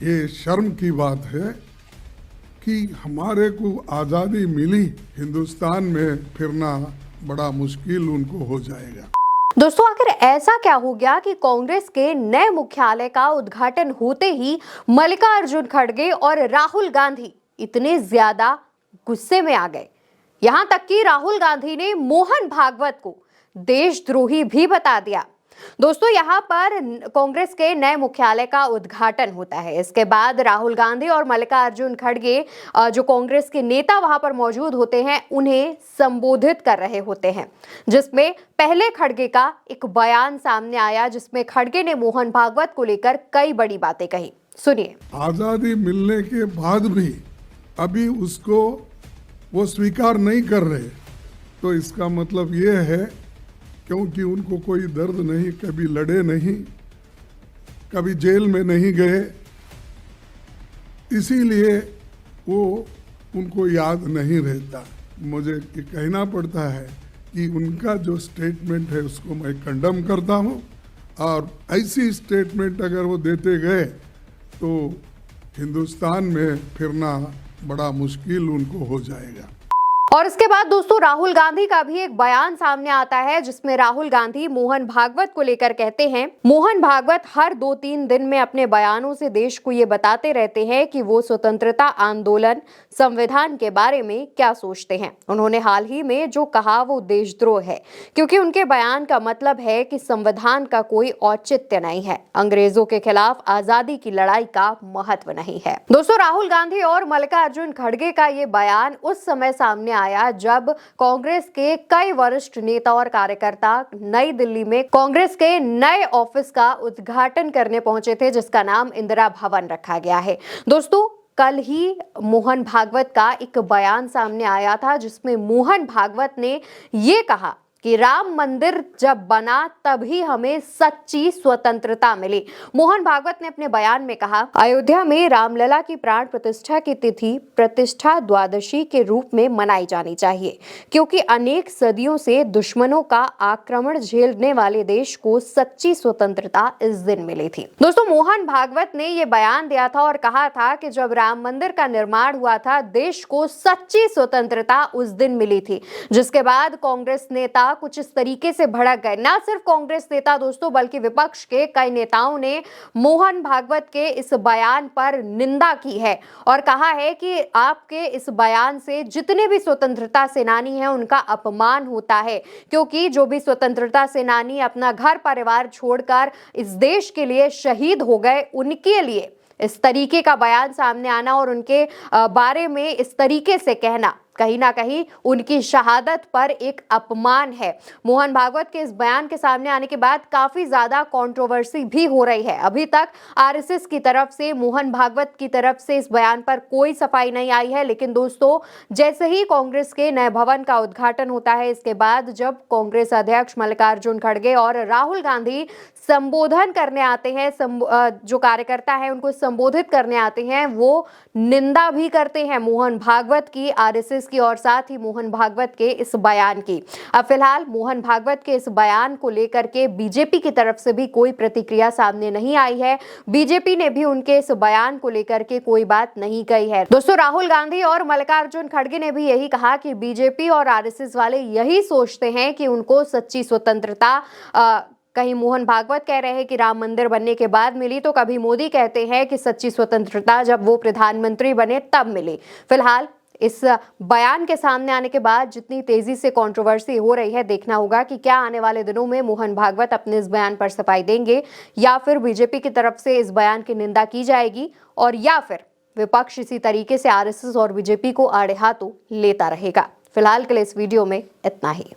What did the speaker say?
ये शर्म की बात है कि हमारे को आज़ादी मिली, हिंदुस्तान में फिरना बड़ा मुश्किल उनको हो जाएगा। दोस्तों, आखिर ऐसा क्या हो गया कि कांग्रेस के नए मुख्यालय का उद्घाटन होते ही मल्लिकार्जुन खड़गे और राहुल गांधी इतने ज्यादा गुस्से में आ गए, यहां तक कि राहुल गांधी ने मोहन भागवत को देशद्रोही भी बता दिया। दोस्तों, यहां पर कांग्रेस के नए मुख्यालय का उद्घाटन होता है। इसके बाद राहुल गांधी और मल्लिकार्जुन खड़गे जो कांग्रेस के नेता वहां पर मौजूद होते हैं, उन्हें संबोधित कर रहे होते हैं, जिसमें पहले खड़गे का एक बयान सामने आया, जिसमें खड़गे ने मोहन भागवत को लेकर कई बड़ी बातें कही। सुनिए। आज़ादी मिलने के बाद भी अभी उसको वो स्वीकार नहीं कर रहे, तो इसका मतलब ये है क्योंकि उनको कोई दर्द नहीं, कभी लड़े नहीं, कभी जेल में नहीं गए, इसीलिए वो उनको याद नहीं रहता। मुझे ये कहना पड़ता है कि उनका जो स्टेटमेंट है उसको मैं कंडम करता हूँ, और ऐसी स्टेटमेंट अगर वो देते गए तो हिंदुस्तान में फिरना बड़ा मुश्किल उनको हो जाएगा। और इसके बाद दोस्तों, राहुल गांधी का भी एक बयान सामने आता है, जिसमें राहुल गांधी मोहन भागवत को लेकर कहते हैं, मोहन भागवत हर 2-3 दिन में अपने बयानों से देश को ये बताते रहते हैं कि वो स्वतंत्रता आंदोलन, संविधान के बारे में क्या सोचते हैं। उन्होंने हाल ही में जो कहा वो देशद्रोह है, क्योंकि उनके बयान का मतलब है कि संविधान का कोई औचित्य नहीं है, अंग्रेजों के खिलाफ आजादी की लड़ाई का महत्व नहीं है। दोस्तों, राहुल गांधी और मल्लिकार्जुन खड़गे का ये बयान उस समय सामने आया जब कांग्रेस के कई वरिष्ठ नेता और कार्यकर्ता नई दिल्ली में कांग्रेस के नए ऑफिस का उद्घाटन करने पहुंचे थे, जिसका नाम इंदिरा भवन रखा गया है। दोस्तों, कल ही मोहन भागवत का एक बयान सामने आया था, जिसमें मोहन भागवत ने ये कहा कि राम मंदिर जब बना तभी हमें सच्ची स्वतंत्रता मिली। मोहन भागवत ने अपने बयान में कहा, अयोध्या में रामलला की प्राण प्रतिष्ठा की तिथि प्रतिष्ठा द्वादशी के रूप में मनाई जानी चाहिए, क्योंकि अनेक सदियों से दुश्मनों का आक्रमण झेलने वाले देश को सच्ची स्वतंत्रता इस दिन मिली थी। दोस्तों, मोहन भागवत ने यह बयान दिया था और कहा था कि जब राम मंदिर का निर्माण हुआ था, देश को सच्ची स्वतंत्रता उस दिन मिली थी, जिसके बाद कांग्रेस नेता कुछ इस तरीके से भड़क गए। ना सिर्फ कांग्रेस नेता दोस्तों, बल्कि विपक्ष के कई नेताओं ने मोहन भागवत के इस बयान पर निंदा की है और कहा है कि आपके इस बयान से जितने भी स्वतंत्रता सेनानी हैं उनका अपमान होता है, क्योंकि जो भी स्वतंत्रता सेनानी अपना घर परिवार छोड़कर इस देश के लिए शहीद हो गए, उनके लिए इस तरीके का बयान सामने आना और उनके बारे में इस तरीके से कहना कहीं ना कहीं उनकी शहादत पर एक अपमान है। मोहन भागवत के इस बयान के सामने आने के बाद काफी ज्यादा कंट्रोवर्सी भी हो रही है। अभी तक आरएसएस की तरफ से, मोहन भागवत की तरफ से इस बयान पर कोई सफाई नहीं आई है, लेकिन दोस्तों, जैसे ही कांग्रेस के नए भवन का उद्घाटन होता है, इसके बाद जब कांग्रेस अध्यक्ष मल्लिकार्जुन खड़गे और राहुल गांधी संबोधन करने आते हैं, जो कार्यकर्ता है उनको संबोधित करने आते हैं, वो निंदा भी करते हैं मोहन भागवत की, आरएसएस की और साथ ही मोहन भागवत के इस बयान की। अब फिलहाल मोहन भागवत के इस बयान को लेकर के बीजेपी की तरफ से भी कोई प्रतिक्रिया सामने नहीं आई है। बीजेपी ने भी उनके इस बयान को लेकर के कोई बात नहीं कही है। दोस्तों, राहुल गांधी और मल्लिकार्जुन खड़गे ने भी यही कहा कि बीजेपी और आरएसएस वाले यही सोचते हैं कि उनको सच्ची स्वतंत्रता कहीं मोहन भागवत कह रहे हैं कि राम मंदिर बनने के बाद मिली, तो कभी मोदी कहते हैं कि सच्ची स्वतंत्रता जब वो प्रधानमंत्री बने तब मिली। फिलहाल इस बयान के सामने आने के बाद जितनी तेजी से कंट्रोवर्सी हो रही है, देखना होगा कि क्या आने वाले दिनों में मोहन भागवत अपने इस बयान पर सफाई देंगे या फिर बीजेपी की तरफ से इस बयान की निंदा की जाएगी, और या फिर विपक्ष इसी तरीके से आरएसएस और बीजेपी को आड़े हाथों लेता रहेगा। फिलहाल के लिए इस वीडियो में इतना ही।